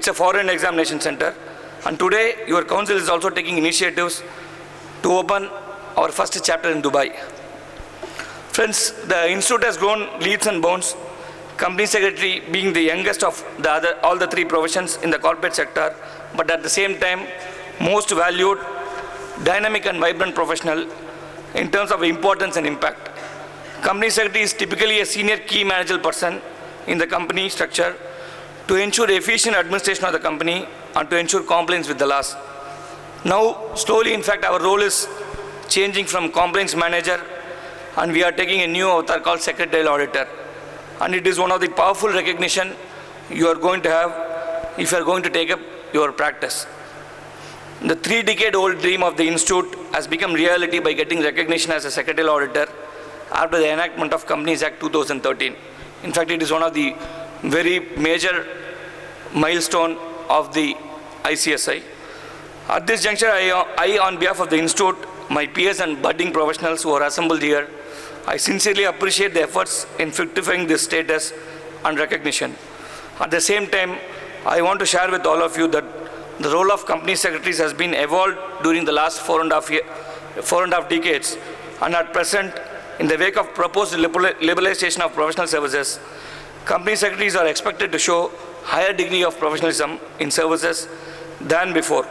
It's a foreign examination center. And today, your council is also taking initiatives to open our first chapter in Dubai. Friends, the institute has grown leaps and bounds, company secretary being the youngest of all the three professions in the corporate sector, but at the same time, most valued, dynamic and vibrant professional in terms of importance and impact. Company secretary is typically a senior key managerial person in the company structure to ensure efficient administration of the company and to ensure compliance with the laws. Now, slowly, in fact, our role is changing from compliance manager, and we are taking a new avatar called secretarial auditor. And it is one of the powerful recognition you are going to have if you are going to take up your practice. The 3-decade-old dream of the institute has become reality by getting recognition as a secretarial auditor after the enactment of Companies Act 2013. In fact, it is one of the very major milestone of the ICSI. At this juncture, I, on behalf of the institute, my peers and budding professionals who are assembled here, I sincerely appreciate the efforts in fructifying this status and recognition. At the same time, I want to share with all of you that the role of company secretaries has been evolved during the last 4.5 decades, and at present, in the wake of proposed liberalization of professional services, company secretaries are expected to show higher degree of professionalism in services than before.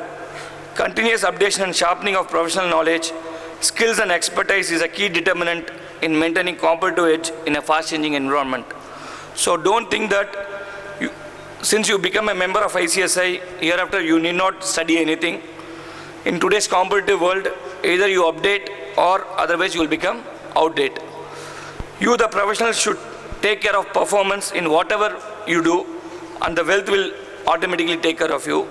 Continuous updation and sharpening of professional knowledge, skills and expertise is a key determinant in maintaining competitive edge in a fast-changing environment. So don't think that since you become a member of ICSI, hereafter you need not study anything. In today's competitive world, either you update or otherwise you will become outdated. You, the professionals, should take care of performance in whatever you do, and the wealth will automatically take care of you.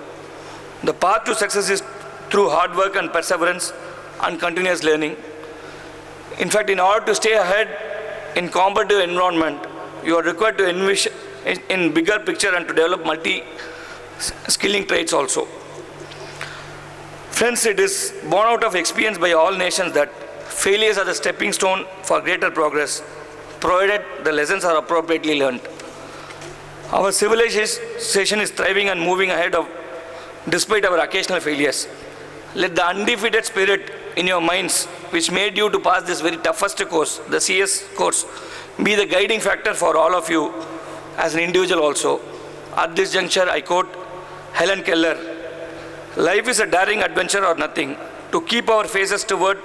The path to success is through hard work and perseverance and continuous learning. In fact, in order to stay ahead in competitive environment, you are required to envision in bigger picture and to develop multi-skilling traits also. Friends, it is borne out of experience by all nations that failures are the stepping stone for greater progress, provided the lessons are appropriately learned. Our civilization is thriving and moving ahead despite our occasional failures. Let the undefeated spirit in your minds, which made you to pass this very toughest course, the CS course, be the guiding factor for all of you as an individual also. At this juncture, I quote Helen Keller, "Life is a daring adventure or nothing. To keep our faces toward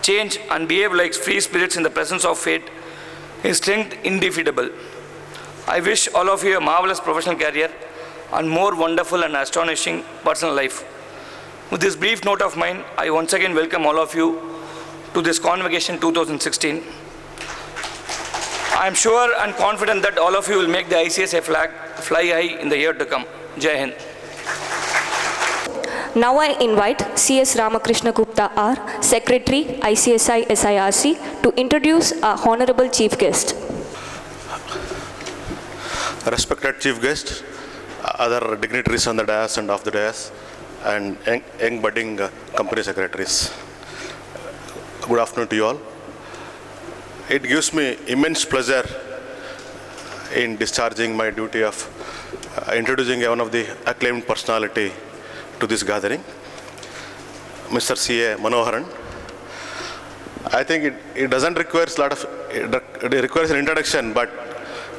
change and behave like free spirits in the presence of fate is strength indefeatable." I wish all of you a marvelous professional career and more wonderful and astonishing personal life. With this brief note of mine, I once again welcome all of you to this Convocation 2016. I am sure and confident that all of you will make the ICSI flag fly high in the year to come. Jai Hind. Now I invite C.S. Ramakrishna Gupta R., Secretary, ICSI SIRC, to introduce our Honorable Chief Guest. Respected Chief Guest, other dignitaries on the dais and off the dais, and young budding company secretaries. Good afternoon to you all. It gives me immense pleasure in discharging my duty of introducing one of the acclaimed personality to this gathering, Mr. C.A. Manoharan. I think it doesn't require a lot of, it requires an introduction, but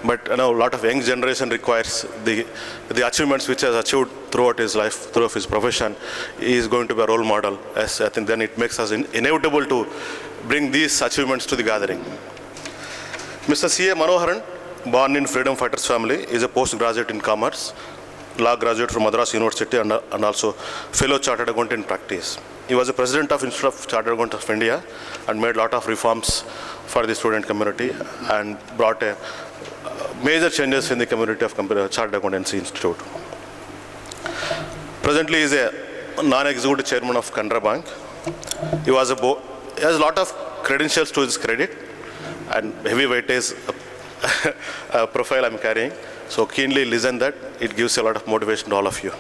you know, a lot of young generation requires the achievements which he has achieved throughout his life, throughout his profession. He is going to be a role model, as I think then it makes us inevitable to bring these achievements to the gathering. Mr. C.A. Manoharan, born in freedom fighters family, is a postgraduate in commerce, law graduate from Madras University, and also fellow chartered accountant in practice. He was the president of Institute of Chartered Accountants of India and made a lot of reforms for the student community and brought major changes in the community of Chartered Accountancy Institute. Presently, he is a non-executive chairman of Canara Bank. He has a lot of credentials to his credit and heavy weightage profile I'm carrying. So keenly listen that. It gives a lot of motivation to all of you.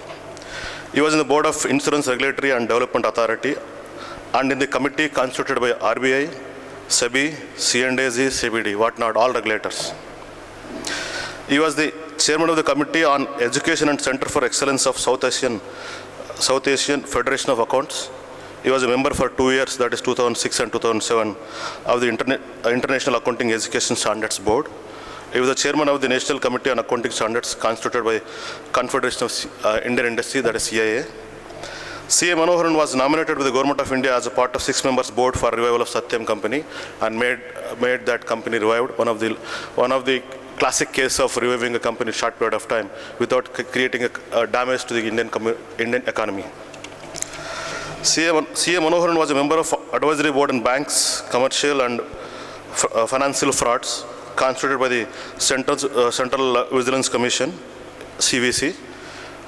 He was in the board of Insurance Regulatory and Development Authority and in the committee constituted by RBI, SEBI, C&AG, CBD, whatnot, all regulators. He was the chairman of the Committee on Education and Center for Excellence of South Asian Federation of Accounts. He was a member for 2 years, that is 2006 and 2007, of the International Accounting Education Standards Board. He was the chairman of the National Committee on Accounting Standards constituted by Confederation of Indian Industry, that is CIA. C.A. Manoharan was nominated by the Government of India as a part of 6 members board for revival of Satyam company and made that company revived, one of the classic case of reviving a company in a short period of time without creating a damage to the Indian economy. C.A. Manoharan was a member of advisory board in banks, commercial and financial frauds constituted by the Central Vigilance Commission, CVC.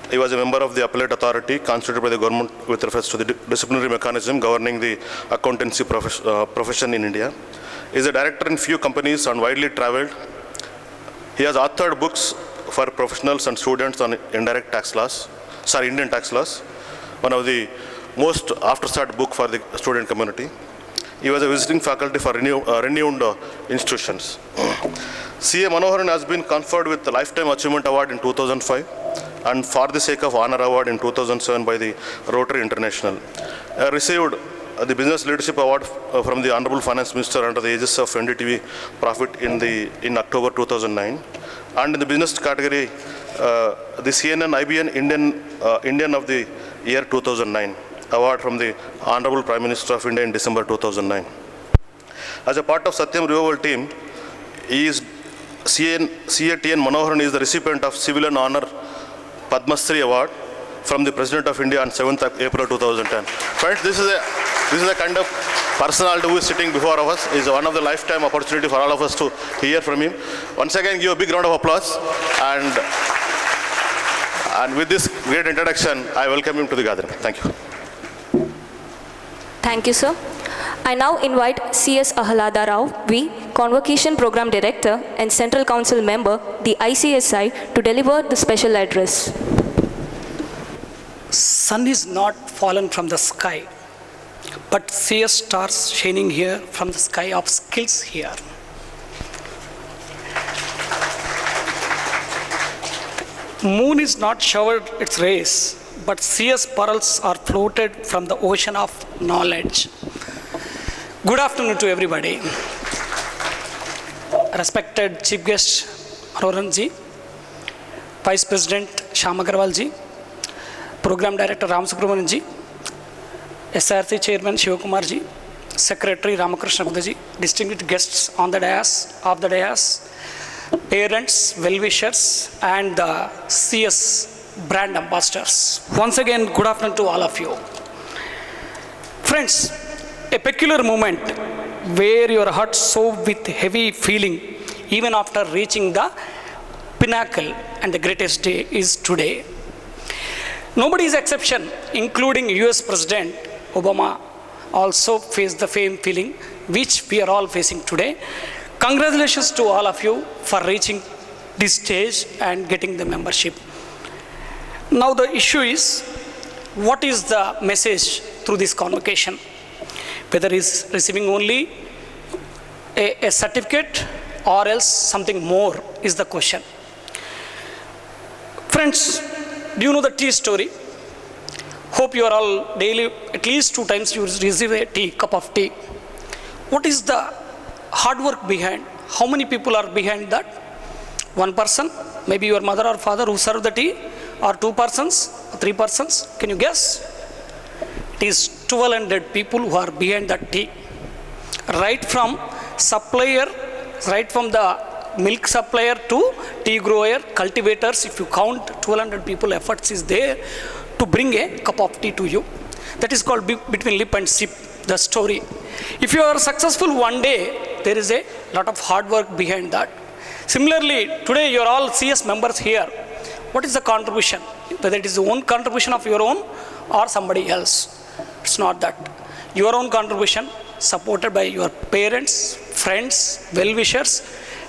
He was a member of the appellate authority constituted by the government with reference to the disciplinary mechanism governing the accountancy profession in India. He is a director in few companies and widely traveled. He has authored books for professionals and students on Indian tax laws, one of the most after-sought book for the student community. He was a visiting faculty for renowned institutions. C.A. Manoharan has been conferred with the Lifetime Achievement Award in 2005 and For the Sake of Honor Award in 2007 by the Rotary International. Received the Business Leadership Award from the Honorable Finance Minister under the aegis of NDTV Profit in October 2009. And in the business category, the CNN IBN Indian of the Year 2009 award from the Honorable Prime Minister of India in December 2009. As a part of Satyam Revival team, C.A.T.N. Manoharan is the recipient of Civilian Honor Padma Shri Award from the President of India on 7th April 2010. Friends, this is a kind of personality who is sitting before us. It is one of the lifetime opportunity for all of us to hear from him. Once again, give a big round of applause. And with this great introduction, I welcome him to the gathering. Thank you. Thank you, sir. I now invite C.S. Ahlada Rao, V, Convocation Program Director and Central Council Member, the ICSI, to deliver the special address. Sun is not fallen from the sky, but CS stars shining here from the sky of skills here. Moon is not showered its rays, but CS pearls are floated from the ocean of knowledge. Good afternoon to everybody. Respected Chief Guest Manoharan ji, Vice President Shyam Agarwal ji, Program Director Ram Subramanian ji, SRC Chairman Shivakumar ji, Secretary Ramakrishna Gupta ji, distinguished guests on the dais, parents, well-wishers, and the CS brand ambassadors. Once again, good afternoon to all of you. Friends, a peculiar moment where your heart soars with heavy feeling even after reaching the pinnacle and the greatest day is today. Nobody is exception, including US President Obama also faced the same feeling which we are all facing today. Congratulations to all of you for reaching this stage and getting the membership. Now the issue is, what is the message through this convocation? Whether is receiving only a certificate or else something more is the question. Friends, do you know the tea story? Hope you are all daily, at least 2 times you receive a cup of tea. What is the hard work behind? How many people are behind that? 1 person, maybe your mother or father who serve the tea, or 2 persons, or 3 persons, can you guess? It is 1,200 people who are behind that tea. Right from supplier, right from the milk supplier to tea grower, cultivators, if you count 1,200 people efforts is there to bring a cup of tea to you. That is called between lip and sip, the story. If you are successful one day, there is a lot of hard work behind that. Similarly, today you are all CS members here. What is the contribution? Whether it is the own contribution of your own or somebody else. It's not that. Your own contribution supported by your parents, friends, well-wishers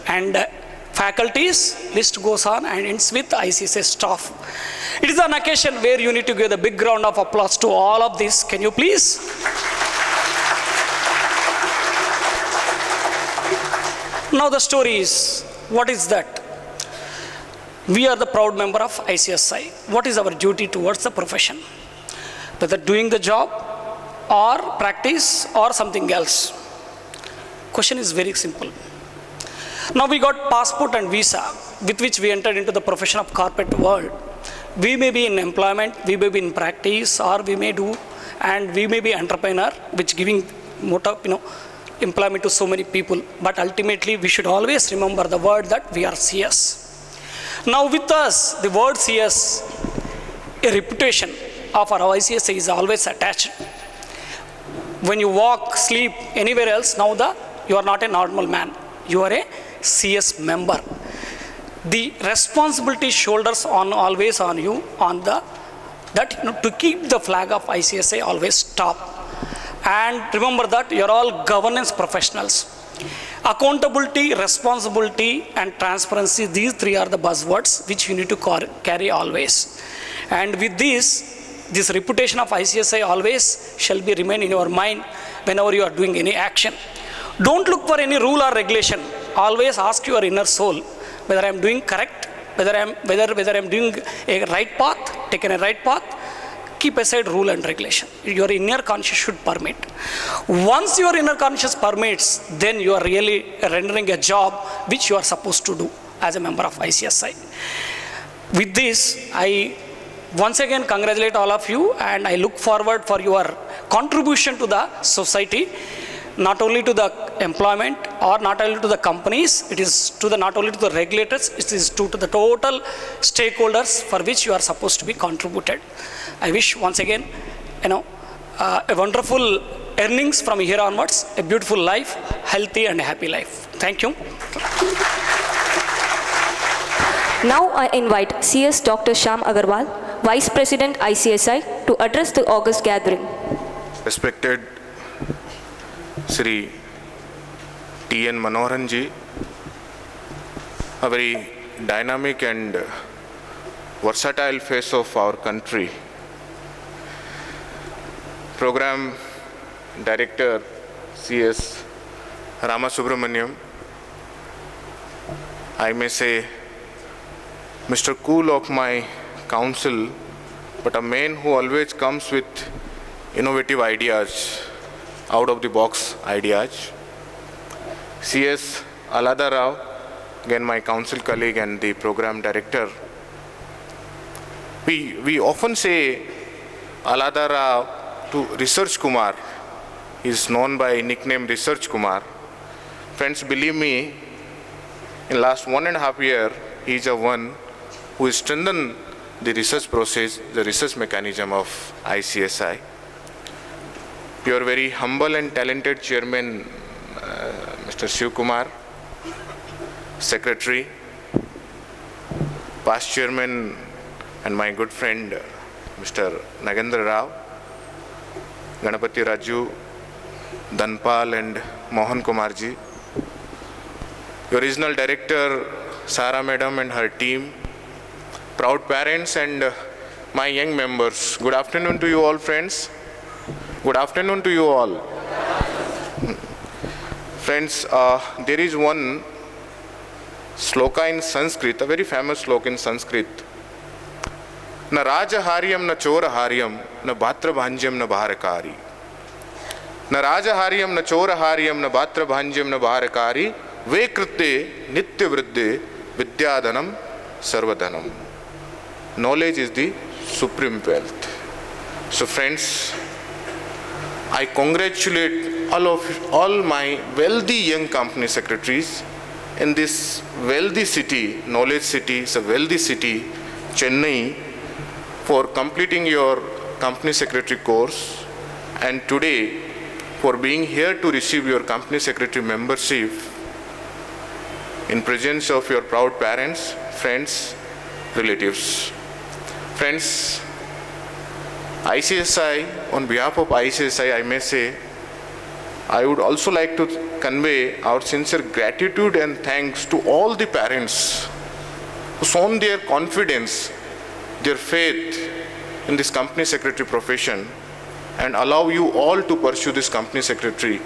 and faculties, list goes on and ends with ICSI staff. It is an occasion where you need to give a big round of applause to all of this. Can you please? Now the story is, what is that? We are the proud member of ICSI. What is our duty towards the profession? Whether doing the job or practice or something else. Question is very simple. Now we got passport and visa with which we entered into the profession of corporate world. We may be in employment, we may be in practice, or we may do, and we may be entrepreneur, which giving employment to so many people. But ultimately, we should always remember the word that we are CS. Now with us, the word CS, a reputation of our ICSI is always attached. When you walk, sleep, anywhere else, now you are not a normal man. You are a CS member. The responsibility shoulders always on you to keep the flag of ICSI always top. And remember that you are all governance professionals. Accountability, responsibility, and transparency, these three are the buzzwords which you need to carry always. And with this reputation of ICSI always shall be remain in your mind whenever you are doing any action. Don't look for any rule or regulation. Always ask your inner soul whether I am doing correct, whether I am doing a right path, taken a right path. Keep aside rule and regulation. Your inner conscience should permit. Once your inner conscience permits, then you are really rendering a job which you are supposed to do as a member of ICSI. With this, I once again congratulate all of you, and I look forward for your contribution to the society, not only to the employment or not only to the companies, it is to the not only to the regulators, it is to the total stakeholders for which you are supposed to be contributed. I wish once again, a wonderful earnings from here onwards, a beautiful life, healthy and happy life. Thank you. Now I invite CS Dr. Shyam Agarwal, Vice President ICSI, to address the August gathering. Respected Sri T.N. Manoharan ji, a very dynamic and versatile face of our country. Program Director CS Ramasubramaniam, I may say Mr. Cool of my council, but a man who always comes with innovative ideas, out of the box ideas. CS Alada Rao, again my council colleague and the program director. We often say Alada Rao to Research Kumar. He is known by nickname Research Kumar. Friends, believe me, in last 1.5 years, he is the one who has strengthened the research process, the research mechanism of ICSI. Your very humble and talented chairman, Mr. Shiv Kumar, secretary, past chairman, and my good friend, Mr. Nagendra Rao, Ganapati Raju, Dhanpal and Mohan Kumar ji, your regional director, Sara Madam and her team, proud parents and my young members. Good afternoon to you all, friends. Good afternoon to you all. Friends, there is one sloka in Sanskrit, a very famous sloka in Sanskrit. Na raja haryam na chora haryam na bhatra bhanjam na bharakari. Na raja haryam na chora haryam na bhatra bhanjam na bharakari ve kritte nitya vriddhe vidyadhanam sarvadhanam. Knowledge is the supreme wealth. So friends, I congratulate all my wealthy young company secretaries in this wealthy city, knowledge city, it's a wealthy city, Chennai, for completing your company secretary course, and today for being here to receive your company secretary membership in presence of your proud parents, friends, relatives. Friends, ICSI, on behalf of ICSI, I may say, I would also like to convey our sincere gratitude and thanks to all the parents who shown their confidence, their faith in this company secretary profession and allow you all to pursue this company secretary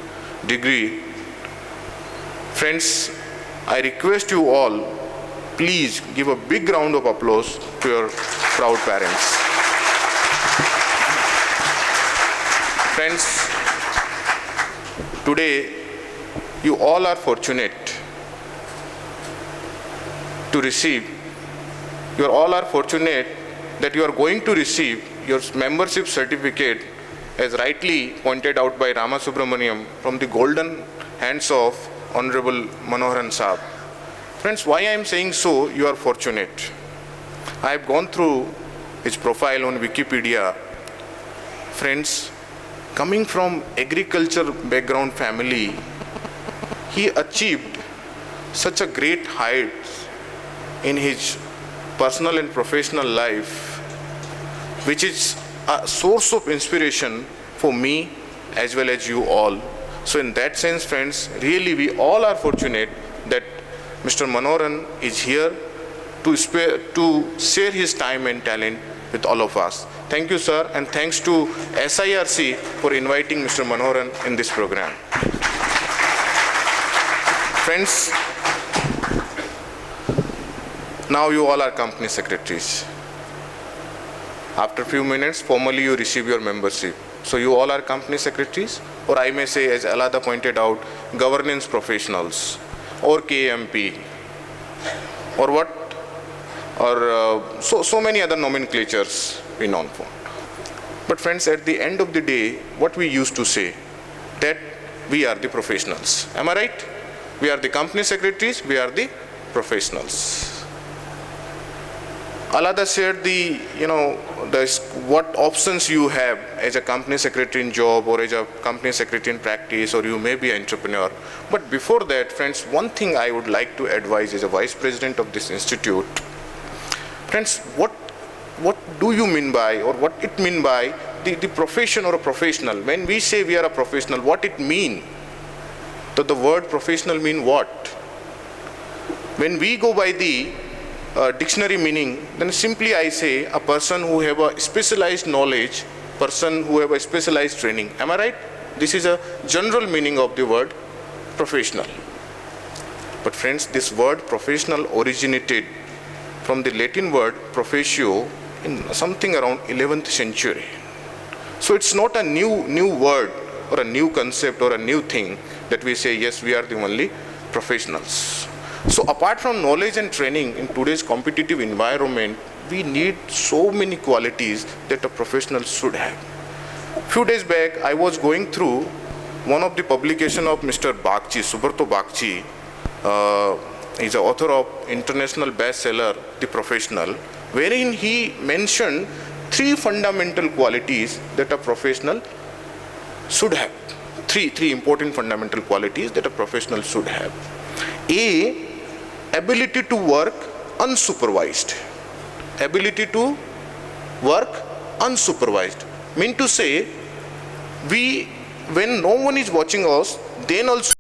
degree. Friends, I request you all please give a big round of applause to your proud parents. Friends, today you all are fortunate to receive, you all are fortunate that you are going to receive your membership certificate, as rightly pointed out by Rama Subramaniam, from the golden hands of Honorable Manoharan Saab. Friends, why I am saying so, you are fortunate. I have gone through his profile on Wikipedia. Friends, coming from agriculture background family, he achieved such a great height in his personal and professional life, which is a source of inspiration for me as well as you all. So in that sense, friends, really we all are fortunate that Mr. Manoharan is here to share his time and talent with all of us. Thank you, sir, and thanks to SIRC for inviting Mr. Manoharan in this program. Friends, now you all are company secretaries. After a few minutes, formally you receive your membership. So you all are company secretaries, or I may say, as Alada pointed out, governance professionals, or KMP, or what, or so many other nomenclatures we known for. But friends, at the end of the day, what we used to say, that we are the professionals. Am I right? We are the company secretaries, we are the professionals. Alada shared the, what options you have as a company secretary in job, or as a company secretary in practice, or you may be an entrepreneur. But before that, friends, one thing I would like to advise as a vice president of this institute. Friends, what do you mean by, or what it mean by the profession or a professional? When we say we are a professional, what it mean? The word professional mean what? When we go by the dictionary meaning, then simply I say a person who have a specialized knowledge, person who have a specialized training. Am I right? This is a general meaning of the word professional. But friends, this word professional originated from the Latin word professio in something around 11th century. So it's not a new word or a new concept or a new thing that we say, yes, we are the only professionals. So apart from knowledge and training in today's competitive environment, we need so many qualities that a professional should have. Few days back, I was going through one of the publication of Mr. Bagchi, Subrata Bagchi. He's the author of international bestseller, The Professional, wherein he mentioned 3 fundamental qualities that a professional should have. Three important fundamental qualities that a professional should have. A, ability to work unsupervised. Ability to work unsupervised. Mean to say, when no one is watching us, then also